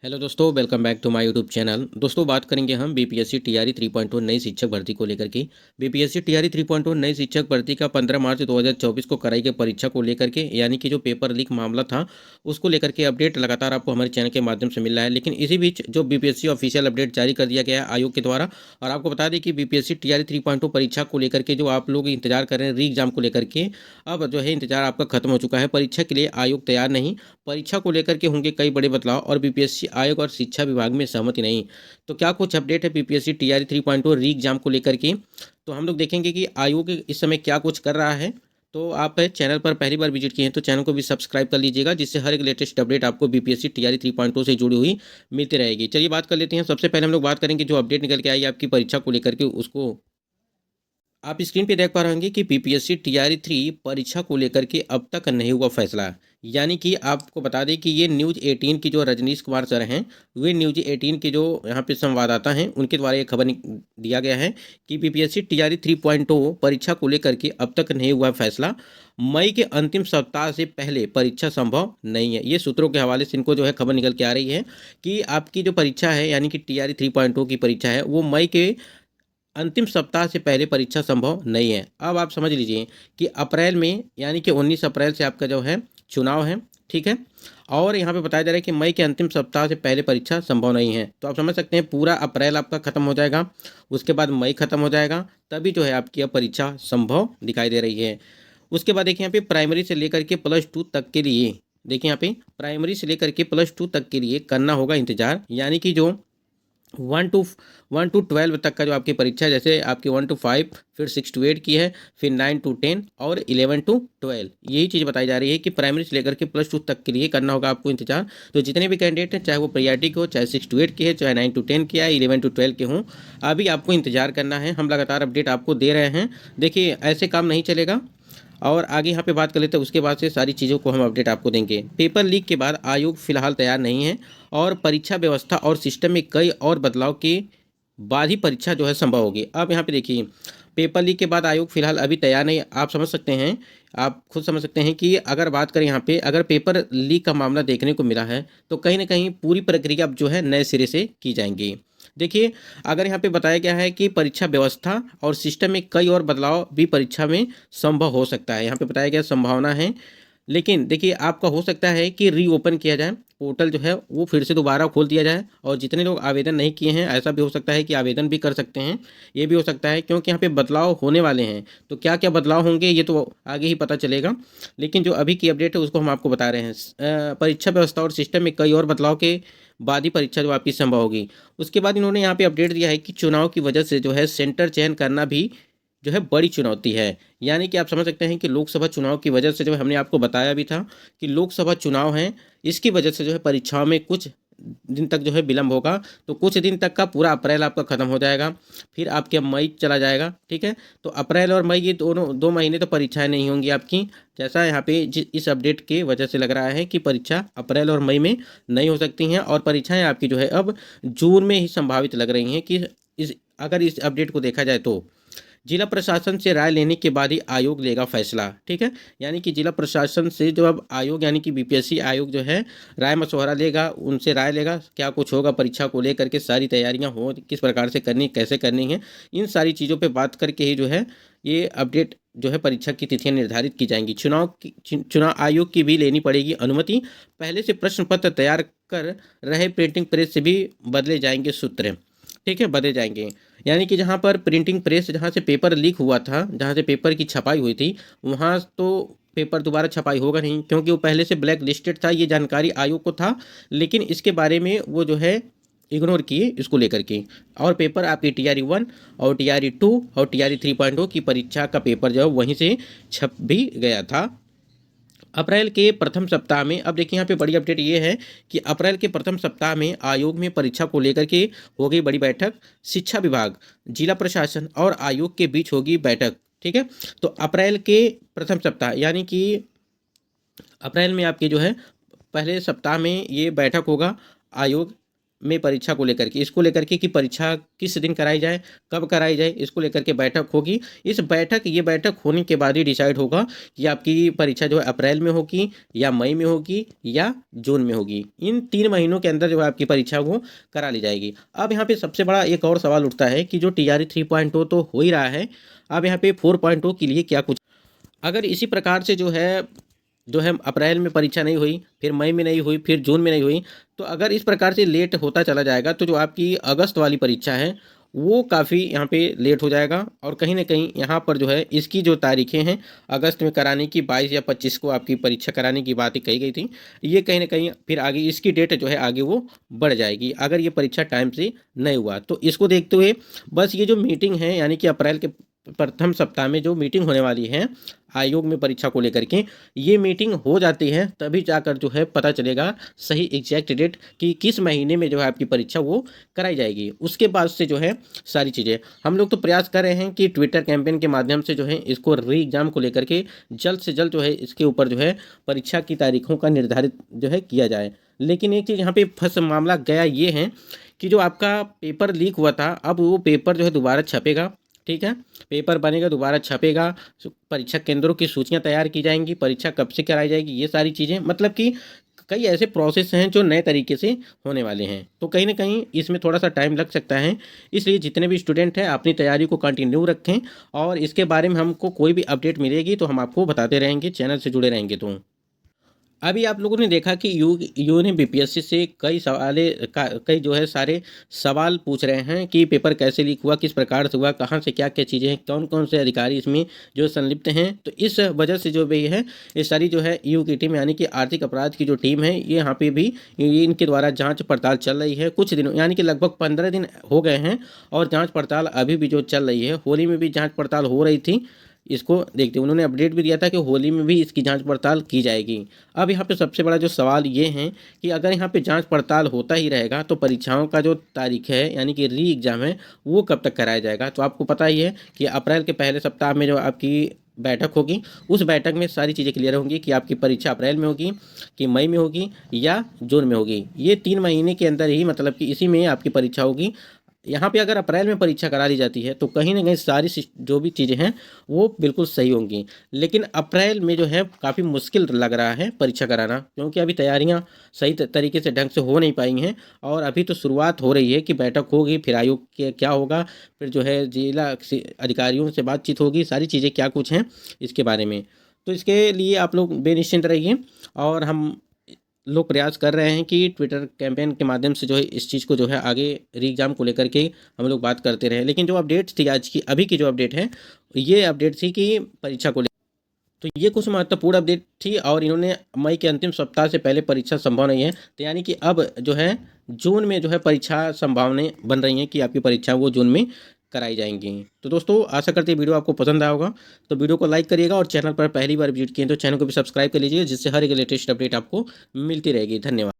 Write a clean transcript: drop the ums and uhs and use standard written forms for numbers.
Hello दोस्तों, welcome back to my YouTube channel. दोस्तों, बात करेंगे हम बीपीएससी टीआरई 3.0 नई शिक्षक भर्ती को लेकर के। बीपीएससी टीआरई 3.0 नई शिक्षक भर्ती का 15 मार्च 2024 को कराई गई परीक्षा को लेकर के, यानी कि जो पेपर लीक मामला था उसको लेकर के अपडेट लगातार आपको हमारे चैनल के माध्यम से मिल रहा है। लेकिन इसी बीच जो बीपीएससी ऑफिशियल अपडेट जारी कर दिया गया है आयोग के द्वारा, और आपको बता दें कि बीपीएससी टीआरई 3.0 परीक्षा को लेकर के जो आप लोग इंतजार कर रहे हैं री एग्जाम को लेकर के, अब जो है इंतजार आपका खत्म हो चुका है। परीक्षा के लिए आयोग तैयार नहीं, परीक्षा को लेकर के होंगे कई बड़े बदलाव, और बीपीएससी आयोग और शिक्षा विभाग में सहमति नहीं। तो क्या कुछ अपडेट है बीपीएससी टीआरई 3.0 री एग्जाम को लेकर के, तो हम लोग देखेंगे कि आयोग इस समय क्या कुछ कर रहा है। तो आप चैनल पर पहली बार विजिट किए हैं तो चैनल को भी सब्सक्राइब कर लीजिएगा, जिससे हर एक लेटेस्ट अपडेट आपको बीपीएससी टीआरई 3.0 से जुड़ी हुई मिलती रहेगी। चलिए बात कर लेते हैं। सबसे पहले हम लोग बात करेंगे जो अपडेट निकल के आई है आपकी परीक्षा को लेकर के, उसको आप स्क्रीन पे देख पा रहे होंगे कि बीपीएससी टीआरई 3 परीक्षा को लेकर के अब तक नहीं हुआ फैसला। यानी कि आपको बता दें कि ये न्यूज़ 18 की जो रजनीश कुमार सर हैं, वे न्यूज़ 18 के जो यहाँ पे संवाददाता हैं, उनके द्वारा ये खबर दिया गया है कि बीपीएससी टीआरई 3.0 परीक्षा को लेकर के अब तक नहीं हुआ फैसला। मई के अंतिम सप्ताह से पहले परीक्षा संभव नहीं है। ये सूत्रों के हवाले से इनको जो है खबर निकल के आ रही है कि आपकी जो परीक्षा है, यानी कि टीआरई 3.0 की परीक्षा है, वो मई के अंतिम सप्ताह से पहले परीक्षा संभव नहीं है। अब आप समझ लीजिए कि अप्रैल में, यानी कि 19 अप्रैल से आपका जो है चुनाव है, ठीक है। और यहाँ पे बताया जा रहा है कि मई के अंतिम सप्ताह से पहले परीक्षा संभव नहीं है। तो आप समझ सकते हैं पूरा अप्रैल आपका खत्म हो जाएगा, उसके बाद मई खत्म हो जाएगा, तभी जो है आपकी अब परीक्षा संभव दिखाई दे रही है। उसके बाद देखिए यहाँ पे प्राइमरी से लेकर के +2 तक के लिए, देखिए यहाँ पे प्राइमरी से लेकर के +2 तक के लिए करना होगा इंतजार। यानी कि जो 1 to 12 तक का जो आपकी परीक्षा है, जैसे आपकी 1 to 5, फिर 6 to 8 की है, फिर 9 to 10 और 11 to 12, यही चीज़ बताई जा रही है कि प्राइमरी से लेकर के +2 तक के लिए करना होगा आपको इंतजार। तो जितने भी कैंडिडेट हैं, चाहे वो प्रियारिटी के हो, चाहे 6 to 8 के है, चाहे 9 to 10 के है, 11 to 12 के हों, अभी आपको इंतजार करना है। हम लगातार अपडेट आपको दे रहे हैं। देखिए ऐसे काम नहीं चलेगा। और आगे यहाँ पे बात कर लेते हैं, उसके बाद से सारी चीज़ों को हम अपडेट आपको देंगे। पेपर लीक के बाद आयोग फिलहाल तैयार नहीं है, और परीक्षा व्यवस्था और सिस्टम में कई और बदलाव के बाद ही परीक्षा जो है संभव होगी। अब यहाँ पे देखिए, पेपर लीक के बाद आयोग फिलहाल अभी तैयार नहीं। आप समझ सकते हैं, आप खुद समझ सकते हैं कि अगर बात करें यहाँ पे, अगर पेपर लीक का मामला देखने को मिला है तो कहीं ना कहीं पूरी प्रक्रिया अब जो है नए सिरे से की जाएंगी। देखिए, अगर यहाँ पे बताया गया है कि परीक्षा व्यवस्था और सिस्टम में कई और बदलाव भी परीक्षा में संभव हो सकता है, यहाँ पे बताया गया संभावना है। लेकिन देखिए, आपका हो सकता है कि रीओपन किया जाए, पोर्टल जो है वो फिर से दोबारा खोल दिया जाए, और जितने लोग आवेदन नहीं किए हैं, ऐसा भी हो सकता है कि आवेदन भी कर सकते हैं। ये भी हो सकता है, क्योंकि यहाँ पे बदलाव होने वाले हैं। तो क्या क्या बदलाव होंगे ये तो आगे ही पता चलेगा, लेकिन जो अभी की अपडेट है उसको हम आपको बता रहे हैं। परीक्षा व्यवस्था और सिस्टम में कई और बदलाव के बाद ही परीक्षा जो आपकी संभव होगी। उसके बाद इन्होंने यहाँ पे अपडेट दिया है कि चुनाव की वजह से जो है सेंटर चयन करना भी जो है बड़ी चुनौती है। यानी कि आप समझ सकते हैं कि लोकसभा चुनाव की वजह से, जो हमने आपको बताया भी था कि लोकसभा चुनाव हैं, इसकी वजह से जो है परीक्षाओं में कुछ दिन तक जो है विलम्ब होगा। तो कुछ दिन तक का पूरा अप्रैल आपका खत्म हो जाएगा, फिर आपके मई चला जाएगा, ठीक है। तो अप्रैल और मई, ये दोनों 2 महीने तो परीक्षाएं नहीं होंगी आपकी। जैसा यहाँ पे इस अपडेट के वजह से लग रहा है कि परीक्षा अप्रैल और मई में नहीं हो सकती हैं, और परीक्षाएं आपकी जो है अब जून में ही संभावित लग रही हैं। कि इस अगर इस अपडेट को देखा जाए तो जिला प्रशासन से राय लेने के बाद ही आयोग लेगा फैसला, ठीक है। यानी कि जिला प्रशासन से जो अब आयोग, यानी कि बीपीएससी आयोग जो है राय मशवरा लेगा, उनसे राय लेगा क्या कुछ होगा परीक्षा को लेकर के, सारी तैयारियां हो किस प्रकार से करनी, कैसे करनी है, इन सारी चीज़ों पे बात करके ही जो है ये अपडेट जो है परीक्षा की तिथियां निर्धारित की जाएंगी। चुनाव आयोग की भी लेनी पड़ेगी अनुमति। पहले से प्रश्न पत्र तैयार कर रहे प्रिंटिंग प्रेस से भी बदले जाएंगे सूत्र, ठीक है, बदले जाएंगे। यानी कि जहाँ पर प्रिंटिंग प्रेस, जहाँ से पेपर लीक हुआ था, जहाँ से पेपर की छपाई हुई थी, वहाँ तो पेपर दोबारा छपाई होगा नहीं, क्योंकि वो पहले से ब्लैक लिस्टेड था। ये जानकारी आयोग को था, लेकिन इसके बारे में वो जो है इग्नोर किए इसको लेकर के। और पेपर आपकी टीआरई 1 और टीआरई 2 और टीआरई 3.0 की परीक्षा का पेपर जो है वहीं से छप भी गया था अप्रैल के प्रथम सप्ताह में। अब देखिए यहाँ पे बड़ी अपडेट ये है कि अप्रैल के प्रथम सप्ताह में आयोग में परीक्षा को लेकर के हो गई बड़ी बैठक। शिक्षा विभाग, जिला प्रशासन और आयोग के बीच होगी बैठक, ठीक है। तो अप्रैल के प्रथम सप्ताह, यानी कि अप्रैल में आपके जो है पहले सप्ताह में ये बैठक होगा आयोग में परीक्षा को लेकर के, इसको लेकर के कि परीक्षा किस दिन कराई जाए, कब कराई जाए, इसको लेकर के बैठक होगी। ये बैठक होने के बाद ही डिसाइड होगा कि आपकी परीक्षा जो है अप्रैल में होगी या मई में होगी या जून में होगी। इन 3 महीनों के अंदर जो है आपकी परीक्षा वो करा ली जाएगी। अब यहाँ पे सबसे बड़ा एक और सवाल उठता है कि जो TRE 3.0 तो हो ही रहा है, अब यहाँ पे 4.0 के लिए क्या कुछ, अगर इसी प्रकार से जो है अप्रैल में परीक्षा नहीं हुई, फिर मई में नहीं हुई, फिर जून में नहीं हुई, तो अगर इस प्रकार से लेट होता चला जाएगा तो जो आपकी अगस्त वाली परीक्षा है वो काफ़ी यहाँ पे लेट हो जाएगा। और कहीं ना कहीं यहाँ पर जो है इसकी जो तारीखें हैं अगस्त में कराने की 22 या 25 को आपकी परीक्षा कराने की बात कही गई थी, ये कहीं ना कहीं फिर आगे इसकी डेट जो है आगे वो बढ़ जाएगी अगर ये परीक्षा टाइम से नहीं हुआ। तो इसको देखते हुए बस ये जो मीटिंग है यानी कि अप्रैल के प्रथम सप्ताह में जो मीटिंग होने वाली है आयोग में परीक्षा को लेकर के, ये मीटिंग हो जाती है तभी जाकर जो है पता चलेगा सही एग्जैक्ट डेट कि किस महीने में जो है आपकी परीक्षा वो कराई जाएगी। उसके बाद से जो है सारी चीज़ें हम लोग तो प्रयास कर रहे हैं कि ट्विटर कैंपेन के माध्यम से जो है इसको री एग्ज़ाम को लेकर के जल्द से जल्द जो है इसके ऊपर जो है परीक्षा की तारीखों का निर्धारित जो है किया जाए। लेकिन एक चीज़ यहाँ पे फंस मामला गया ये है कि जो आपका पेपर लीक हुआ था अब वो पेपर जो है दोबारा छपेगा, ठीक है, पेपर बनेगा, दोबारा छपेगा, परीक्षा केंद्रों की सूचियां तैयार की जाएंगी, परीक्षा कब से कराई जाएगी, ये सारी चीज़ें मतलब कि कई ऐसे प्रोसेस हैं जो नए तरीके से होने वाले हैं। तो कहीं ना कहीं इसमें थोड़ा सा टाइम लग सकता है, इसलिए जितने भी स्टूडेंट हैं अपनी तैयारी को कंटिन्यू रखें और इसके बारे में हमको कोई भी अपडेट मिलेगी तो हम आपको बताते रहेंगे, चैनल से जुड़े रहेंगे। तो अभी आप लोगों ने देखा कि यू ने BPSC से कई जो है सारे सवाल पूछ रहे हैं कि पेपर कैसे लीक हुआ, किस प्रकार से हुआ, कहाँ से क्या क्या चीज़ें हैं, कौन कौन से अधिकारी इसमें जो संलिप्त हैं। तो इस वजह से जो भी है ये सारी जो है यू की टीम यानी कि आर्थिक अपराध की जो टीम है ये यहाँ पे भी इनके द्वारा जाँच पड़ताल चल रही है। कुछ दिनों यानी कि लगभग 15 दिन हो गए हैं और जाँच पड़ताल अभी भी जो चल रही है। होली में भी जाँच पड़ताल हो रही थी, इसको देखते उन्होंने अपडेट भी दिया था कि होली में भी इसकी जांच पड़ताल की जाएगी। अब यहाँ पे सबसे बड़ा जो सवाल ये है कि अगर यहाँ पे जांच पड़ताल होता ही रहेगा तो परीक्षाओं का जो तारीख है यानी कि री एग्ज़ाम है वो कब तक कराया जाएगा। तो आपको पता ही है कि अप्रैल के पहले सप्ताह में जो आपकी बैठक होगी उस बैठक में सारी चीज़ें क्लियर होंगी कि आपकी परीक्षा अप्रैल में होगी कि मई में होगी या जून में होगी। ये 3 महीने के अंदर ही मतलब कि इसी में आपकी परीक्षा होगी। यहाँ पे अगर अप्रैल में परीक्षा करा ली जाती है तो कहीं ना कहीं सारी जो भी चीज़ें हैं वो बिल्कुल सही होंगी। लेकिन अप्रैल में जो है काफ़ी मुश्किल लग रहा है परीक्षा कराना, क्योंकि अभी तैयारियाँ सही तरीके से ढंग से हो नहीं पाई हैं और अभी तो शुरुआत हो रही है कि बैठक होगी, फिर आयोग के क्या होगा, फिर जो है जिला अधिकारियों से बातचीत होगी, सारी चीज़ें क्या कुछ हैं इसके बारे में। तो इसके लिए आप लोग बेनिश्चिंत रहिए और हम लोग प्रयास कर रहे हैं कि ट्विटर कैंपेन के माध्यम से जो है इस चीज़ को जो है आगे री एग्ज़ाम को लेकर के हम लोग बात करते रहे। लेकिन जो अपडेट थी आज की अभी की जो अपडेट है ये अपडेट थी कि परीक्षा को तो ये कुछ महत्वपूर्ण अपडेट थी और इन्होंने मई के अंतिम सप्ताह से पहले परीक्षा संभव नहीं है, तो यानी कि अब जो है जून में जो है परीक्षा संभावनाएं बन रही हैं कि आपकी परीक्षा वो जून में कराई जाएंगी। तो दोस्तों आशा करते हैं वीडियो आपको पसंद आया होगा, तो वीडियो को लाइक करिएगा और चैनल पर पहली बार विजिट किए तो चैनल को भी सब्सक्राइब कर लीजिए जिससे हर एक लेटेस्ट अपडेट आपको मिलती रहेगी। धन्यवाद।